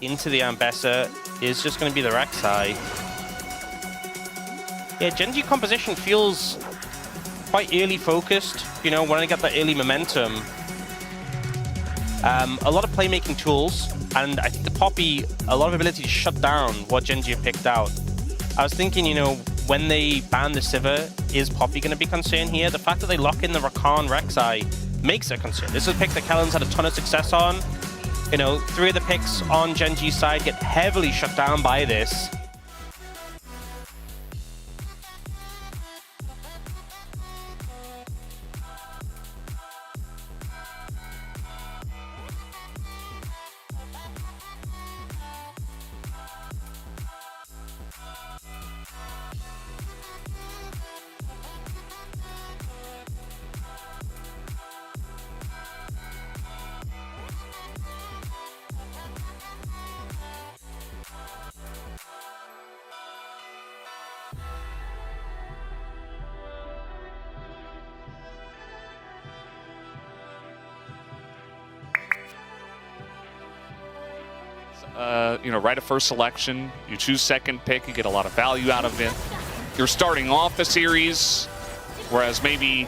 into the Ambessa is just going to be the Rek'Sai. Yeah, Gen.G composition feels quite early focused, you know, when I get that early momentum. A lot of playmaking tools, and I think the Poppy, a lot of ability to shut down what Gen.G have picked out. I was thinking, you know, when they ban the Sivir, is Poppy going to be concerned here? The fact that they lock in the Rakan Rek'Sai makes a concern. This is a pick that Kellen's had a ton of success on. You know, 3 of the picks on Gen.G's side get heavily shut down by this. You know, right of first selection, you choose second pick, you get a lot of value out of it. You're starting off the series, whereas maybe,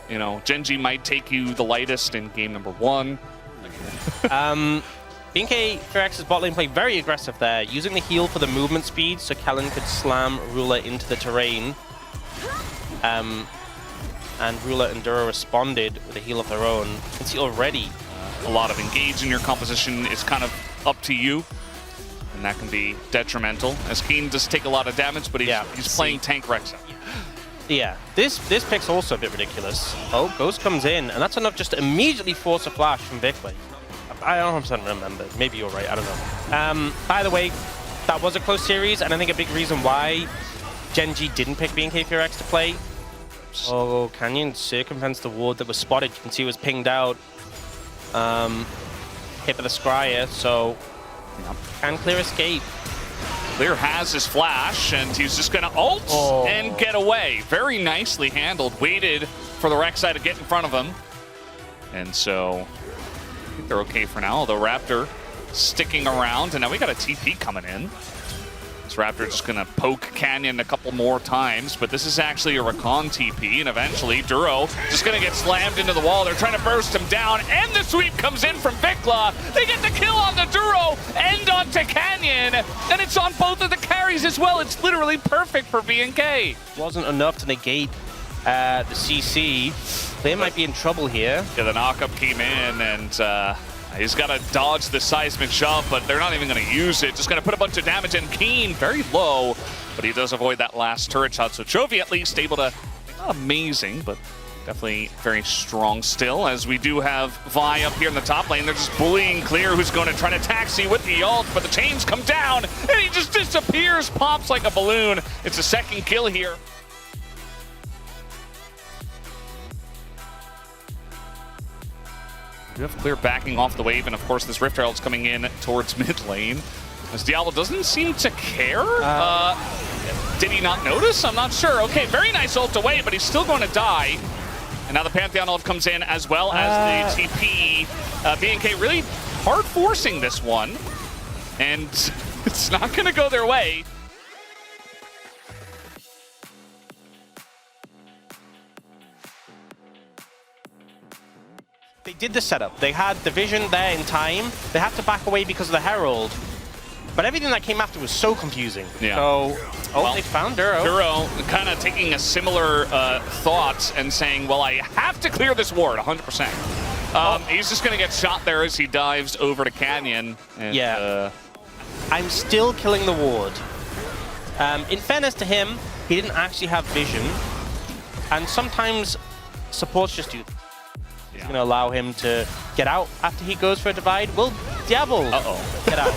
you know, Gen.G might take you the lightest in game number 1. BNK FX' bot lane play very aggressive there, using the heal for the movement speed so Kellen could slam Ruler into the terrain. And Ruler and Duro responded with a heal of their own. You can see already a lot of engage in your composition is kind of up to you, and that can be detrimental, as Keen does take a lot of damage, but he's playing tank Rek'Sai. Yeah, this pick's also a bit ridiculous. Oh, Ghost comes in, and that's enough just to immediately force a flash from Vickley. I don't 100% remember. Maybe you're right, I don't know. By the way, that was a close series, and I think a big reason why Gen.G didn't pick BNK4X to play. Oh, Canyon circumvents the ward that was spotted. You can see it was pinged out. Hit by the Scryer, so can Clear escape. Clear has his flash, and he's just going to ult and get away. Very nicely handled. Waited for the Rek'Sai to get in front of him. And so I think they're okay for now, although Raptor sticking around. And now we got a TP coming in. This Raptor just going to poke Canyon a couple more times, but this is actually a Rakan TP, and eventually Duro just going to get slammed into the wall. They're trying to burst him down, and the sweep comes in from Vikla. They get the kill on the Duro and onto Canyon, and it's on both of the carries as well. It's literally perfect for BNK. Wasn't enough to negate the CC. They might be in trouble here. Yeah, the knockup came in, and he's got to dodge the seismic shove, but they're not even going to use it. Just going to put a bunch of damage in. Keen, very low, but he does avoid that last turret shot. So Chovy at least able to, not amazing, but definitely very strong still, as we do have Vi up here in the top lane. They're just bullying Clear, who's going to try to taxi with the ult, but the chains come down, and he just disappears, pops like a balloon. It's a second kill here. We have Clear backing off the wave, and of course this Rift Herald's coming in towards mid lane. As Diablo doesn't seem to care. Did he not notice? I'm not sure. Okay, very nice ult away, but he's still going to die. And now the Pantheon ult comes in, as well as the TP. BNK really hard forcing this one, and it's not going to go their way. They did the setup. They had the vision there in time. They had to back away because of the Herald. But everything that came after was so confusing. Yeah. So, well, they found Duro. Duro kind of taking a similar thought and saying, well, I have to clear this ward 100%. He's just going to get shot there as he dives over to Canyon. And, yeah. I'm still killing the ward. In fairness to him, he didn't actually have vision. And sometimes supports just do. He's going to allow him to get out after he goes for a divide. Will Diablo get out?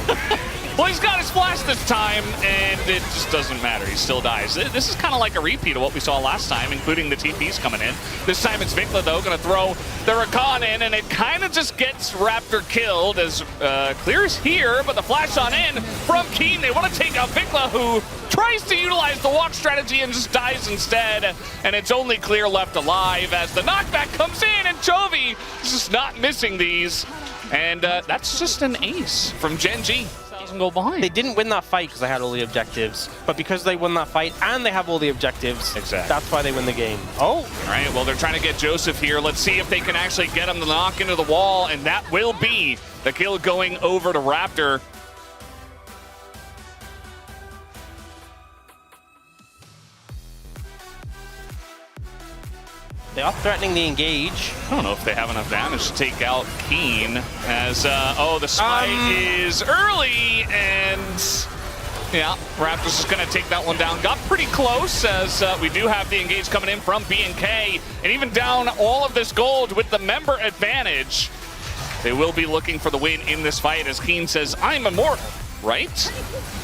Well, he's got his flash this time, and it just doesn't matter. He still dies. This is kind of like a repeat of what we saw last time, including the TPs coming in. This time it's Vikla, though, going to throw the Rakan in, and it kind of just gets Raptor killed as Clear's here, but the flash on in from Keen. They want to take out Vikla, who tries to utilize the walk strategy and just dies instead, and it's only Clear left alive as the knockback comes in, and Chovy is just not missing these, and that's just an ace from Gen.G. 2,000 gold behind. They didn't win that fight because they had all the objectives, but because they won that fight and they have all the objectives, that's why they win the game. Oh! All right, well, they're trying to get Joseph here. Let's see if they can actually get him to knock into the wall, and that will be the kill going over to Raptor. They are threatening the engage. I don't know if they have enough damage to take out Keen as, oh, the smite is early, and yeah, Raptors is going to take that one down. Got pretty close as we do have the engage coming in from B&K, and even down all of this gold with the member advantage. They will be looking for the win in this fight as Keen says, I'm immortal, right?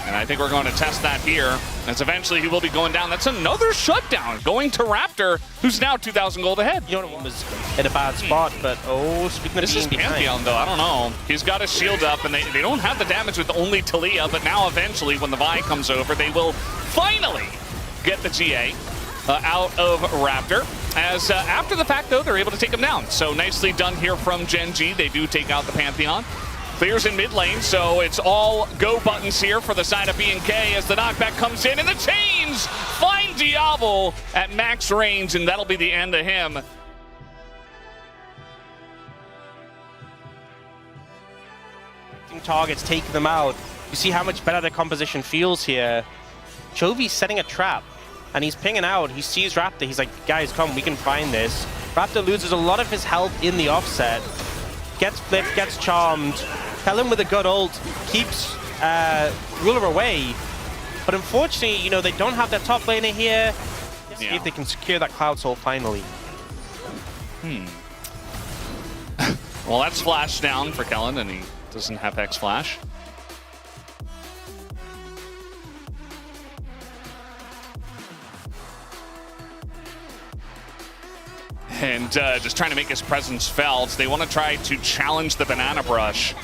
And I think we're going to test that here, as eventually he will be going down. That's another shutdown going to Raptor, who's now 2,000 gold ahead. You know, it was in a bad spot, but oh, speaking of this is Pantheon, though. I don't know. He's got his shield up, and they don't have the damage with only Talia, but now eventually when the Vi comes over, they will finally get the GA out of Raptor. As after the fact, though, they're able to take him down. So nicely done here from Gen.G. They do take out the Pantheon. Clears in mid lane, so it's all go buttons here for the side of B&K as the knockback comes in, and the chains find Diablo at max range, and that'll be the end of him. Targets, taking them out. You see how much better the composition feels here. Chovy's setting a trap, and he's pinging out. He sees Raptor. He's like, guys, come, we can find this. Raptor loses a lot of his health in the offset. Gets flipped, gets charmed. Kellen with a good ult keeps Ruler away. But unfortunately, you know, they don't have their top laner here. Let's see if they can secure that Cloud Soul finally. Well, that's flash down for Kellen, and he doesn't have X Flash. And just trying to make his presence felt. They want to try to challenge the Banana Brush.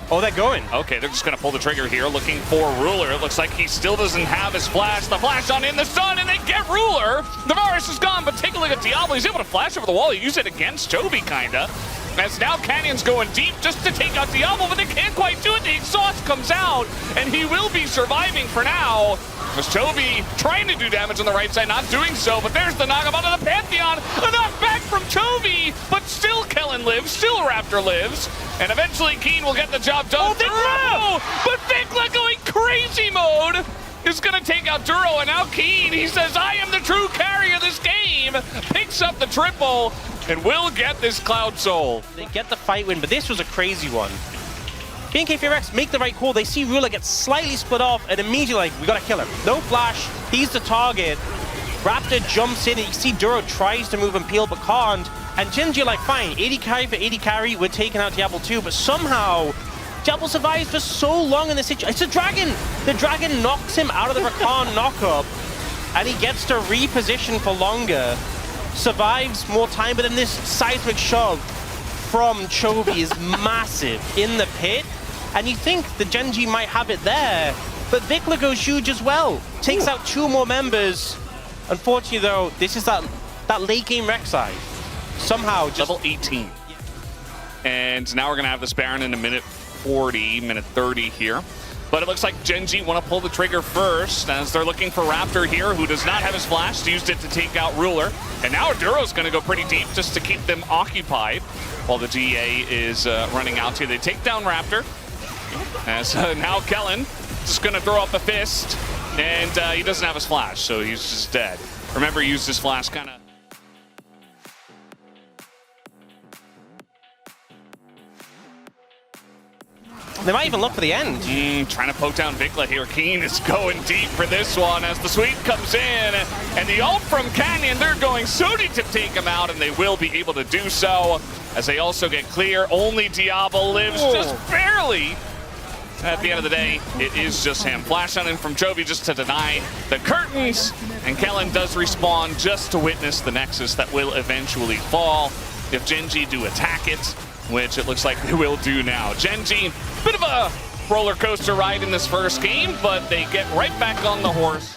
Oh, they're going. Okay, they're just going to pull the trigger here, looking for Ruler. It looks like he still doesn't have his flash. The flash on in the sun, and they get Ruler. The Varus is gone, but take a look at Diablo. He's able to flash over the wall. He used it against Chovy, kinda. As now Canyon's going deep just to take out Diablo, but they can't quite do it. The exhaust comes out, and he will be surviving for now. As Chovy trying to do damage on the right side, not doing so, but there's the knockup onto the Pantheon. A knockback from Chovy, but still Kellen lives, still Raptor lives. And eventually Keen will get the job done. Oh, but Vikla going crazy mode is going to take out Duro, and now Keen, he says, I am the true carry of this game. Picks up the triple and will get this Cloud Soul. They get the fight win, but this was a crazy one. B&K FX make the right call. They see Ruler get slightly split off, and immediately like, we gotta kill him. No flash, he's the target. Raptor jumps in, and you see Duro tries to move and peel, but can't. And Gen.G like, fine, 80 carry for 80 carry, we're taking out Diablo too, but somehow Diablo survives for so long in this situation. It's a dragon! The dragon knocks him out of the Rakan knockup, and he gets to reposition for longer. Survives more time, but then this seismic shove from Chovy is massive in the pit. And you think the Gen.G might have it there, but Vikla goes huge as well. Takes out 2 more members. Unfortunately though, this is that late game Rek'Sai. Somehow just... Level 18. And now we're gonna have this Baron in a minute 40, minute 30 here. But it looks like Gen.G want to pull the trigger first as they're looking for Raptor here, who does not have his flash, used it to take out Ruler. And now Duro's going to go pretty deep just to keep them occupied while the GA is running out here. They take down Raptor. As now Kellen just going to throw up a fist, and he doesn't have his flash, so he's just dead. Remember, he used his flash kind of... They might even look for the end. Trying to poke down Vikla here. Keen is going deep for this one as the sweep comes in. And the ult from Canyon, they're going so deep to take him out, and they will be able to do so. As they also get clear, only Diablo lives just barely. At the end of the day, it is just him. Flash on in from Chovy just to deny the curtains. And Kellen does respawn just to witness the Nexus that will eventually fall if Gen.G do attack it, which it looks like they will do now. Gen.G, bit of a roller coaster ride in this first game, but they get right back on the horse.